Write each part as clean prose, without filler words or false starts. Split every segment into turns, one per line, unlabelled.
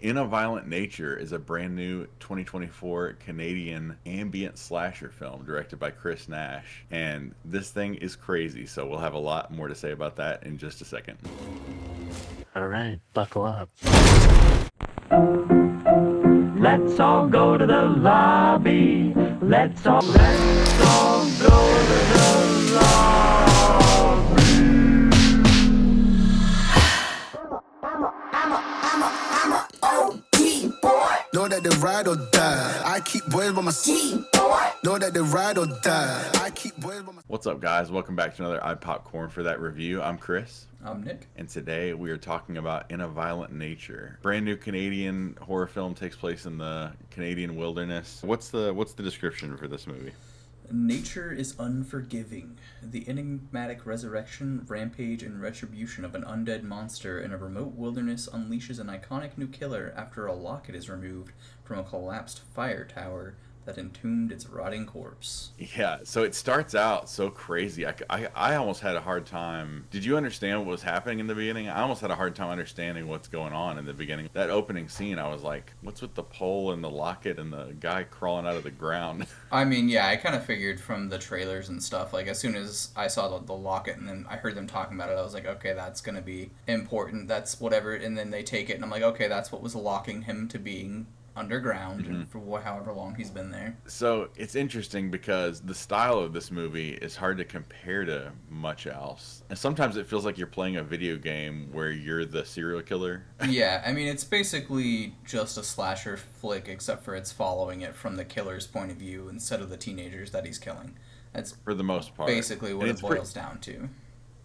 In a Violent Nature is a brand new 2024 Canadian ambient slasher film directed by Chris Nash. And this thing is crazy, so we'll have a lot more to say about that in just a second.
All right, buckle up.
Let's all go to the lobby. Let's all go to the lobby.
OG boy. Know that they ride or die. I keep boys by my seat, boy. Know that they ride or die. I keep boys by my.
What's up, guys? Welcome back to another I Popcorn for That review. I'm Chris.
I'm Nick.
And today we are talking about In a Violent Nature. Brand new Canadian horror film, takes place in the Canadian wilderness. What's the description for this movie?
Nature is unforgiving. The enigmatic resurrection, rampage, and retribution of an undead monster in a remote wilderness unleashes an iconic new killer after a locket is removed from a collapsed fire tower that entombed its rotting corpse.
Yeah, so it starts out so crazy. I almost had a hard time. Did you understand what was happening in the beginning? I almost had a hard time understanding what's going on in the beginning. That opening scene, I was like, what's with the pole and the locket and the guy crawling out of the ground?
I mean, yeah, I kind of figured from the trailers and stuff, like, as soon as I saw the locket and then I heard them talking about it, I was like, okay, that's going to be important, that's whatever, and then they take it, and I'm like, okay, that's what was locking him to being underground for however long he's been there.
So it's interesting because the style of this movie is hard to compare to much else. And sometimes it feels like you're playing a video game where you're the serial killer.
Yeah, I mean, it's basically just a slasher flick, except for it's following it from the killer's point of view instead of the teenagers that he's killing. That's
For the most part.
basically what it boils down to.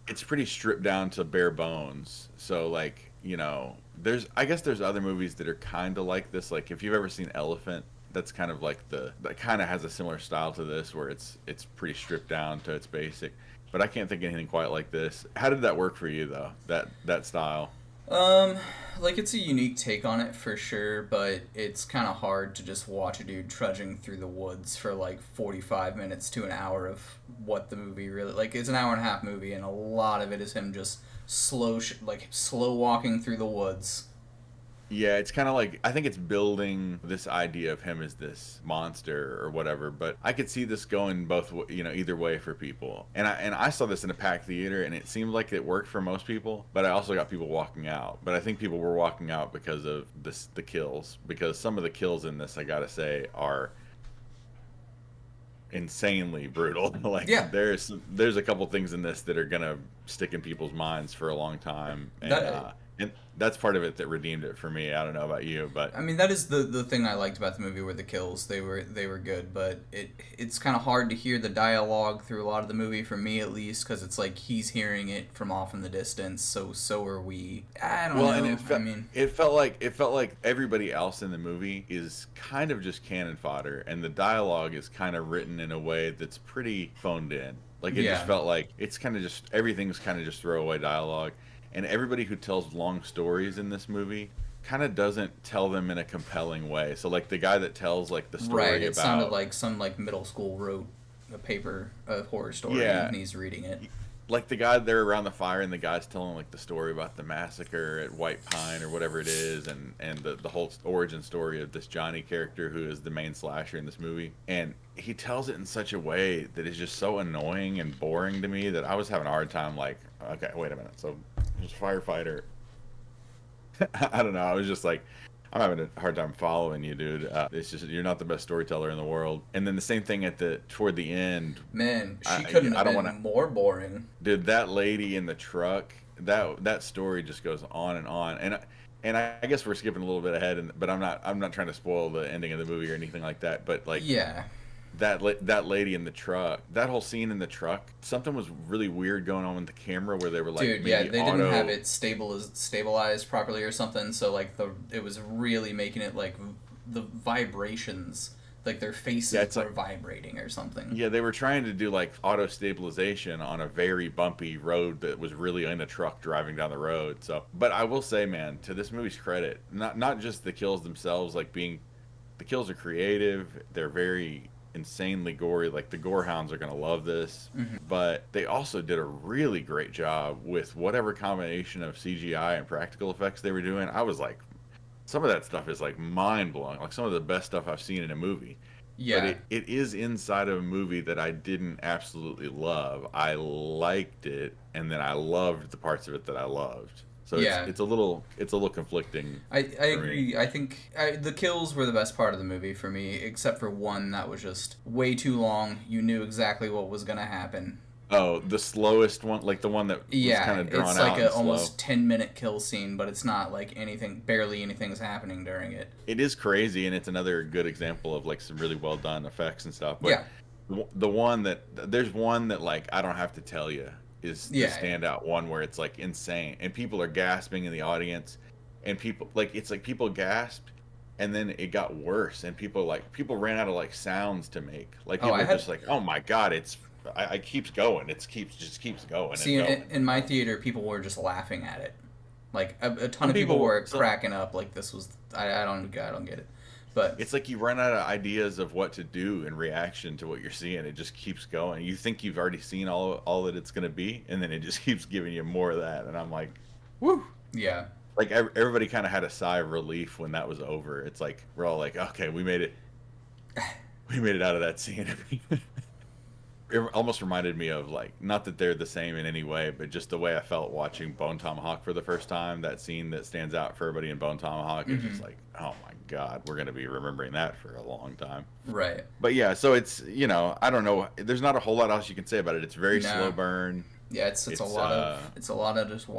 It's pretty stripped down to bare bones. So, like, you know, I guess there's other movies that are kind of like this. Like, if you've ever seen Elephant, that's kind of like that kind of has a similar style to this, where it's pretty stripped down to its basic. But I can't think of anything quite like this. How did that work for you, though? That style?
Like, it's a unique take on it for sure, but it's kind of hard to just watch a dude trudging through the woods for like 45 minutes to an hour of what the movie really, like, it's an hour and a half movie, and a lot of it is him just slow walking through the woods.
Yeah, it's kind of like, I think it's building this idea of him as this monster or whatever, but I could see this going either way for people. And I saw this in a packed theater, and it seemed like it worked for most people, but I also got people walking out. But I think people were walking out because of the kills, because some of the kills in this, I gotta say, are insanely brutal. Like,
Yeah.
there's a couple things in this that are gonna stick in people's minds for a long time, and that's part of it that redeemed it for me. I don't know about you, but
I mean, that is the thing I liked about the movie, were the kills. They were good, but it's kind of hard to hear the dialogue through a lot of the movie, for me at least, because it's like he's hearing it from off in the distance. So are we. I don't know.
And it felt like everybody else in the movie is kind of just cannon fodder, and the dialogue is kind of written in a way that's pretty phoned in. Like, it just felt like it's kind of just everything's kind of just throwaway dialogue. And everybody who tells long stories in this movie kind of doesn't tell them in a compelling way. So, like, the guy that tells, like, the story
right, it
about...
sounded like some, like, middle school wrote a horror story, and he's reading it.
Like, the guy there around the fire, and the guy's telling, like, the story about the massacre at White Pine or whatever it is, and the whole origin story of this Johnny character who is the main slasher in this movie. And he tells it in such a way that is just so annoying and boring to me that I was having a hard time, like, okay, wait a minute, so... just firefighter. I don't know. I was just like, I'm having a hard time following you, dude. It's just, you're not the best storyteller in the world. And then the same thing toward the end.
Man, she couldn't have been more boring.
Dude, that lady in the truck, that story just goes on and on. And I guess we're skipping a little bit ahead, but I'm not trying to spoil the ending of the movie or anything like that. But, like,
yeah.
That lady in the truck, that whole scene in the truck, something was really weird going on with the camera, where they were like,
dude, yeah, they didn't have it stabilized properly or something, so, like, it was really making it, like, the vibrations, like, their faces were vibrating or something.
Yeah, they were trying to do, like, auto stabilization on a very bumpy road that was really in a truck driving down the road. So, but I will say, man, to this movie's credit, not just the kills themselves, like, the kills are creative, they're very insanely gory. Like, the gore hounds are gonna love this. But they also did a really great job with whatever combination of CGI and practical effects they were doing. I was like, some of that stuff is like mind blowing. Like some of the best stuff I've seen in a movie.
Yeah.
But it is inside of a movie that I didn't absolutely love. I liked it, and then I loved the parts of it that I loved. So
Yeah.
it's a little conflicting.
I
for
agree.
me.
I think the kills were the best part of the movie for me, except for one that was just way too long. You knew exactly what was going to happen.
Oh, the slowest one, like the one that was kind of drawn
it's
out
like
and
a
slow.
almost 10-minute kill scene, but it's not like barely anything's happening during it.
It is crazy, and it's another good example of like some really well done effects and stuff. But
Yeah.
the one that there's one that like I don't have to tell you is the standout one where it's like insane, and people are gasping in the audience, and people like it's like people gasped, and then it got worse, and people ran out of like sounds to make. Like people were just like, oh my god, I keeps going. It just keeps going.
See,
and going.
in my theater, people were just laughing at it. Like a ton of people were cracking up. Like this was, I don't get it. But
it's like you run out of ideas of what to do in reaction to what you're seeing. It just keeps going. You think you've already seen all that it's going to be, and then it just keeps giving you more of that. And I'm like, woo.
Yeah.
Like everybody kind of had a sigh of relief when that was over. It's like we're all like, okay, we made it. We made it out of that scene. It almost reminded me of like, not that they're the same in any way, but just the way I felt watching Bone Tomahawk for the first time. That scene that stands out for everybody in Bone Tomahawk is just like, oh my god, we're gonna be remembering that for a long time.
Right.
But yeah, so it's, I don't know. There's not a whole lot else you can say about it. It's very slow burn.
Yeah, it's a lot of just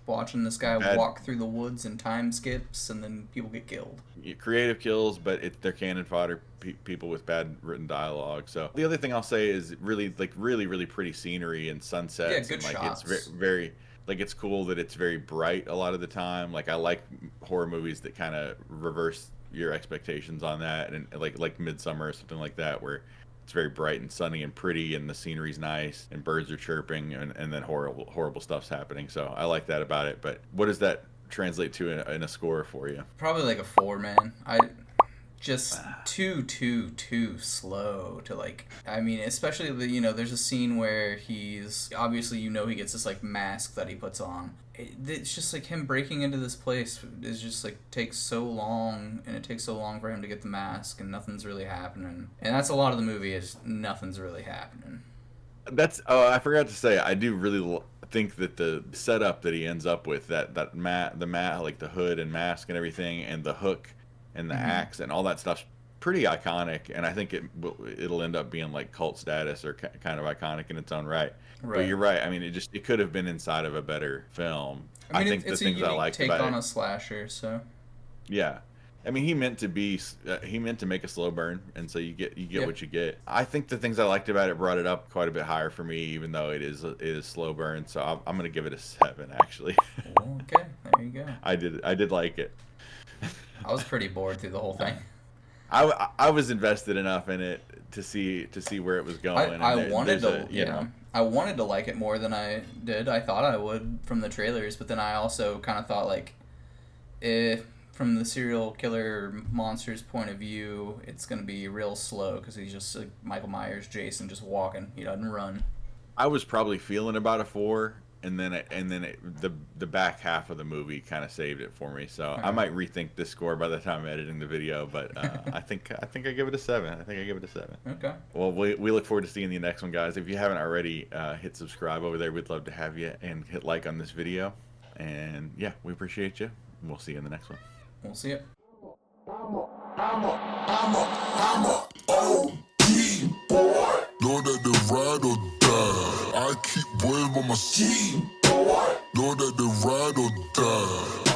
watching this guy walk through the woods and time skips, and then people get killed.
Creative kills, but they're cannon fodder. People with bad written dialogue. So the other thing I'll say is really pretty scenery and sunsets.
Yeah, good
and, like,
shots.
It's very like it's cool that it's very bright a lot of the time. Like I like horror movies that kind of reverse your expectations on that, and like Midsummer or something like that, where it's very bright and sunny and pretty, and the scenery's nice, and birds are chirping, and then horrible stuff's happening. So I like that about it. But what does that translate to in a score for you?
Probably like a 4, man. Just too slow to like. I mean, especially there's a scene where he's obviously he gets this like mask that he puts on. It's just like him breaking into this place is just like takes so long, and it takes so long for him to get the mask, and nothing's really happening. And that's a lot of the movie is nothing's really happening.
That's I forgot to say, I do really think that the setup that he ends up with, the mat, like the hood and mask and everything, and the hook and the axe and all that stuff's pretty iconic, and I think it'll end up being like cult status or kind of iconic in its own right. But you're right. I mean, it could have been inside of a better film.
I mean,
think
it's
the things
a unique
I liked
take
about
on
it,
a slasher, so
yeah. I mean, he meant to make a slow burn, and so you get what you get. I think the things I liked about it brought it up quite a bit higher for me, even though it is slow burn. So I'm gonna give it a 7, actually.
Okay, there you go.
I did like it.
I was pretty bored through the whole thing.
I was invested enough in it to see where it was going.
I wanted to like it more than I did. I thought I would from the trailers, but then I also kind of thought like, from the serial killer monster's point of view, it's gonna be real slow because he's just like Michael Myers, Jason, just walking. He doesn't run.
I was probably feeling about a 4, and then the back half of the movie kind of saved it for me. So I might rethink this score by the time I'm editing the video, but I think I give it a 7. I think I give it a 7.
Okay.
Well, we look forward to seeing the next one, guys. If you haven't already, hit subscribe over there. We'd love to have you, and hit like on this video. And yeah, we appreciate you. We'll see you in the next one.
We'll see it.
I'm a OG boy. Know that the ride or die. I keep boys by my seat, boy. Know that the ride or die.